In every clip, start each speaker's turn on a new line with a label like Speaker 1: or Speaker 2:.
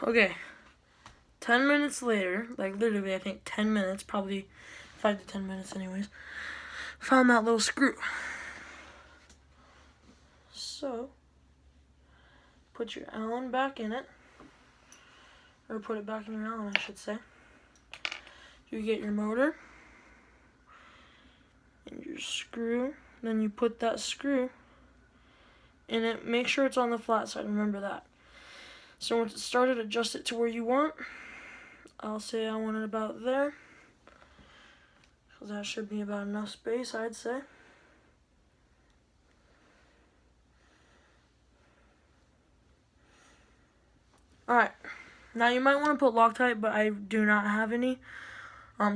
Speaker 1: okay, 10 minutes later, like literally I think 10 minutes, probably 5 to 10 minutes anyways, found that little screw. So, put your Allen back in it, or put it back in your Allen, I should say. You get your motor and your screw, then you put that screw in it. Make sure it's on the flat side, remember that. So once it's started, adjust it to where you want. I'll say I want it about there, because that should be about enough space, I'd say. Alright, now you might want to put Loctite, but I do not have any.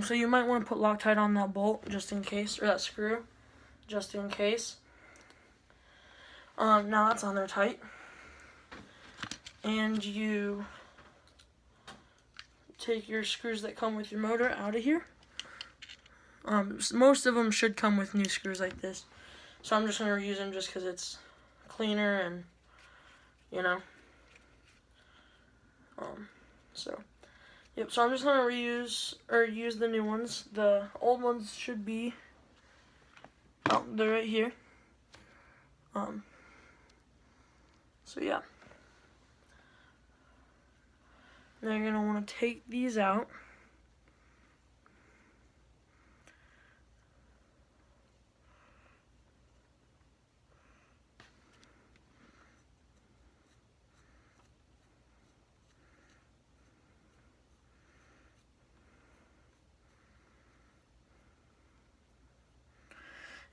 Speaker 1: So you might want to put Loctite on that bolt, just in case, or that screw, just in case. Now that's on there tight. And you take your screws that come with your motor out of here. Most of them should come with new screws like this. So I'm just going to reuse them just because it's cleaner and, you know. So I'm just going to use the new ones. The old ones should be, they're right here. So yeah. Now you're going to want to take these out.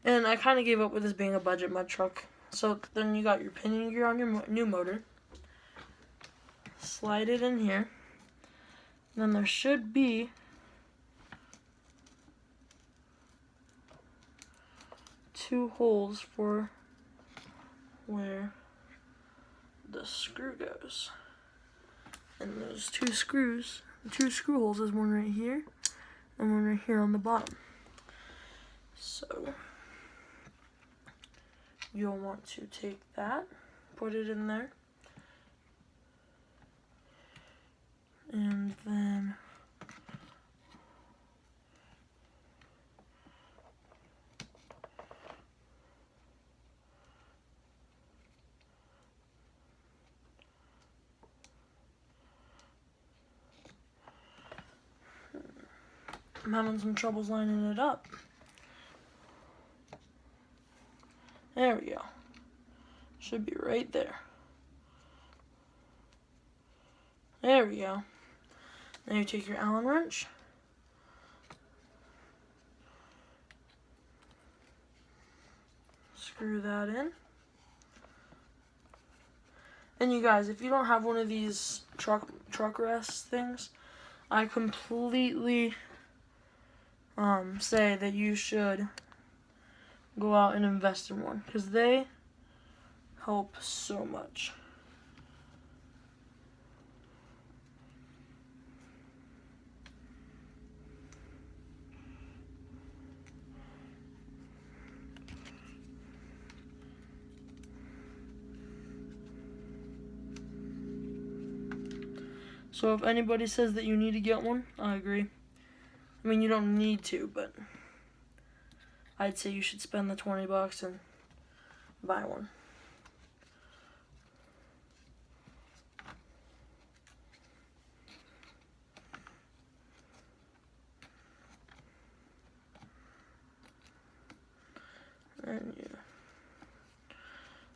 Speaker 1: And I kind of gave up with this being a budget mud truck. So then you got your pinion gear on your new motor. Slide it in here. Then there should be two holes for where the screw goes. And those two screw holes is one right here and one right here on the bottom. So you'll want to take that, put it in there, and then I'm having some troubles lining it up. There we go. Should be right there. There we go. Then you take your Allen wrench. Screw that in. And you guys, if you don't have one of these truck rest things, I completely say that you should go out and invest in one, because they help so much. So if anybody says that you need to get one, I agree. I mean, you don't need to, but I'd say you should spend the $20 and buy one. And you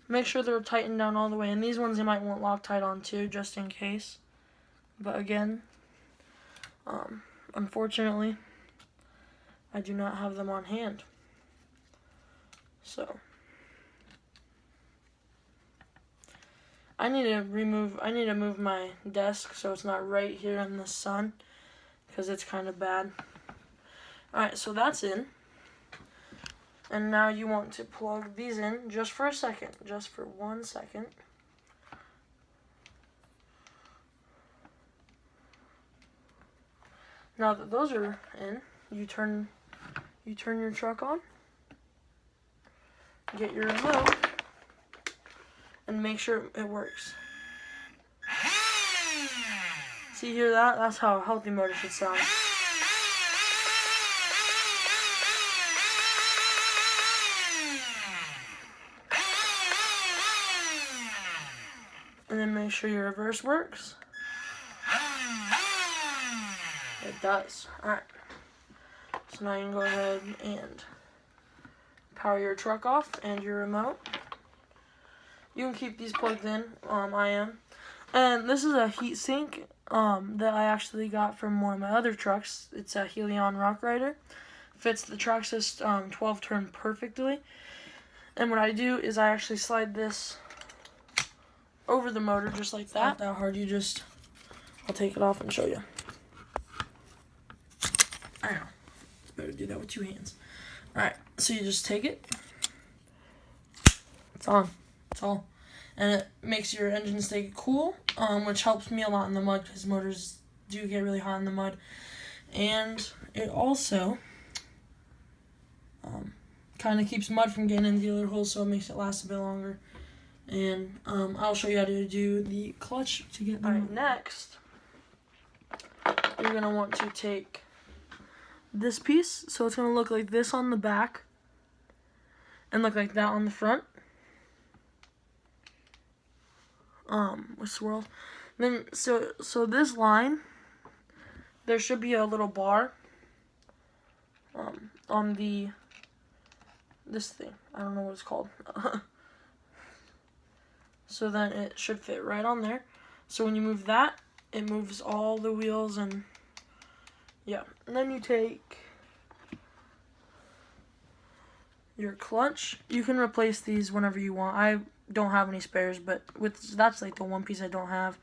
Speaker 1: make sure they're tightened down all the way. And these ones you might want Loctite on too, just in case. But again, unfortunately, I do not have them on hand. So I need to move my desk so it's not right here in the sun, because it's kind of bad. Alright, so that's in. And now you want to plug these in just for a second, just for 1 second. Now that those are in, you turn your truck on, get your remote, and make sure it works. See, hear that? That's how a healthy motor should sound. And then make sure your reverse works. It does. Alright. So now you can go ahead and power your truck off and your remote. You can keep these plugged in. I am. And this is a heat sink that I actually got from one of my other trucks. It's a Helion Rock Rider. Fits the Traxxas 12 turn perfectly. And what I do is I actually slide this over the motor just like that. Not that hard. I'll take it off and show you. I know. Better do that with 2 hands. Alright, so you just take it. It's on. That's all. And it makes your engine stay cool, which helps me a lot in the mud because motors do get really hot in the mud. And it also kind of keeps mud from getting into the other holes, so it makes it last a bit longer. And I'll show you how to do the clutch to get. Alright, next, you're going to want to take this piece, so it's going to look like this on the back and look like that on the front. With swirls. Then, so this line, there should be a little bar on this thing. I don't know what it's called. So then it should fit right on there. So when you move that, it moves all the wheels and yeah. And then you take your clutch. You can replace these whenever you want. I don't have any spares, but that's like the one piece I don't have,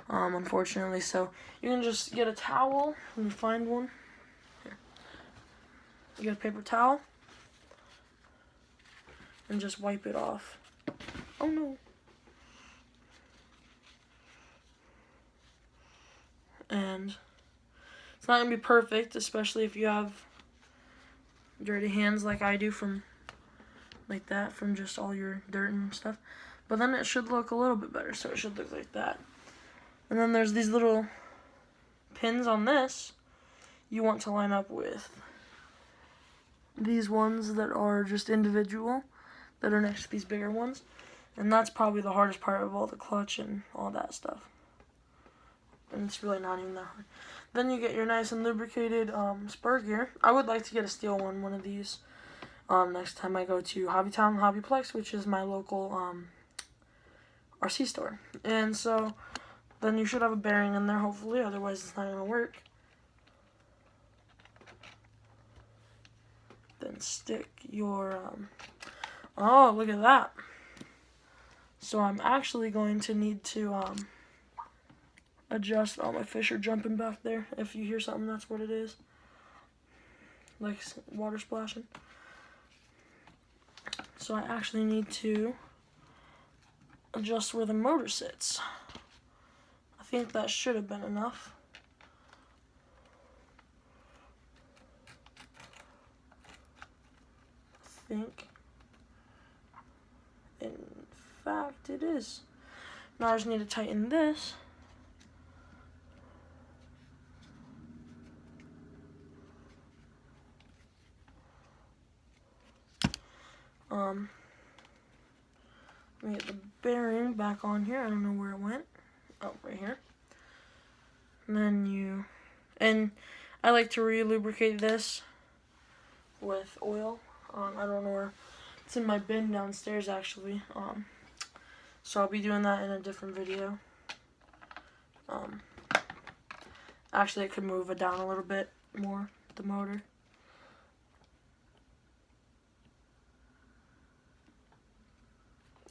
Speaker 1: unfortunately. So you can just get a towel when you find one. Here. You get a paper towel and just wipe it off. Oh no. And it's not gonna be perfect, especially if you have dirty hands like I do from like that, from just all your dirt and stuff. But then it should look a little bit better, so it should look like that. And then there's these little pins on this you want to line up with these ones that are just individual, that are next to these bigger ones. And that's probably the hardest part of all the clutch and all that stuff. And it's really not even that hard. Then you get your nice and lubricated spur gear. I would like to get a steel one of these next time I go to Hobbytown Hobbyplex, which is my local RC store. And so then you should have a bearing in there, hopefully, otherwise it's not going to work. Then stick your, oh, look at that. So I'm actually going to need to adjust. Oh, my fish are jumping back there. If you hear something, that's what it is. Like water splashing. So I actually need to adjust where the motor sits. I think that should have been enough. I think. In fact, it is. Now I just need to tighten this. Let me get the bearing back on here. I don't know where it went. Oh, right here. And then and I like to re-lubricate this with oil. I don't know where. It's in my bin downstairs, actually. So I'll be doing that in a different video. Actually, I could move it down a little bit more, the motor.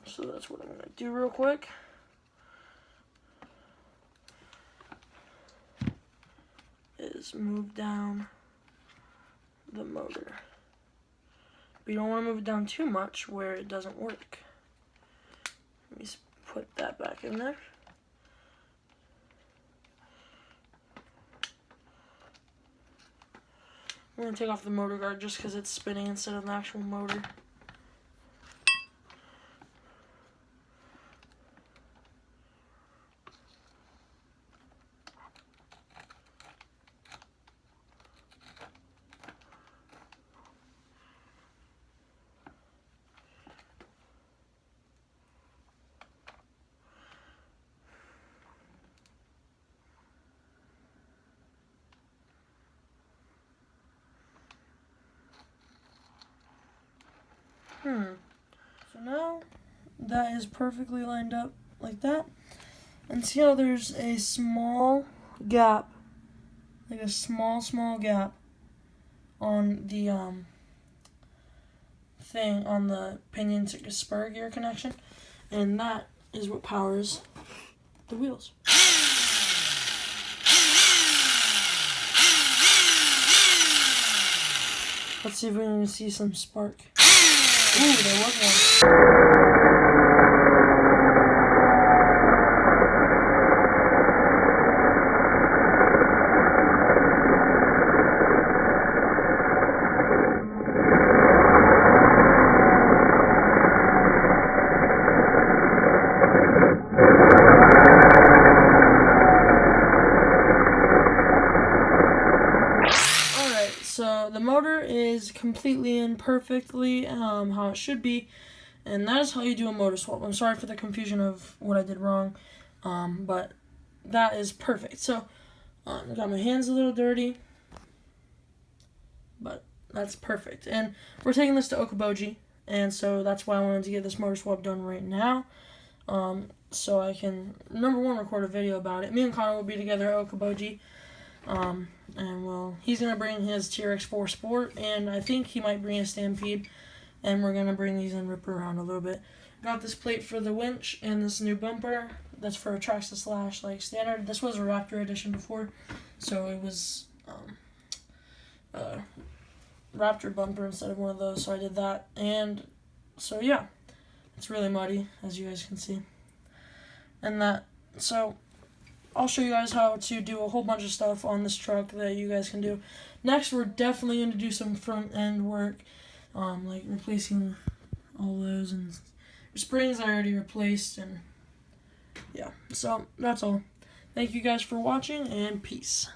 Speaker 1: So that's what I'm going to do real quick. Is move down the motor. But you don't want to move it down too much where it doesn't work. Let me just put that back in there. I'm going to take off the motor guard just because it's spinning instead of the actual motor. So now that is perfectly lined up like that. And see how there's a small gap, like a small gap on the thing on the pinion to spur gear connection, and that is what powers the wheels. Let's see if we can see some spark. Ooh, there was one. So the motor is completely and perfectly how it should be, and that is how you do a motor swap. I'm sorry for the confusion of what I did wrong, but that is perfect. So I got my hands a little dirty, but that's perfect. And we're taking this to Okoboji, and so that's why I wanted to get this motor swap done right now, so I can, number one, record a video about it. Me and Connor will be together at Okoboji. And well, he's gonna bring his TRX4 Sport, and I think he might bring a Stampede, and we're gonna bring these and rip around a little bit. Got this plate for the winch and this new bumper. That's for a Traxxas Slash like standard. This was a Raptor edition before, so it was a Raptor bumper instead of one of those. So I did that, and so yeah, it's really muddy as you guys can see, and that so. I'll show you guys how to do a whole bunch of stuff on this truck that you guys can do. Next, we're definitely going to do some front end work, like replacing all those, and springs I already replaced, and yeah, so that's all. Thank you guys for watching, and peace.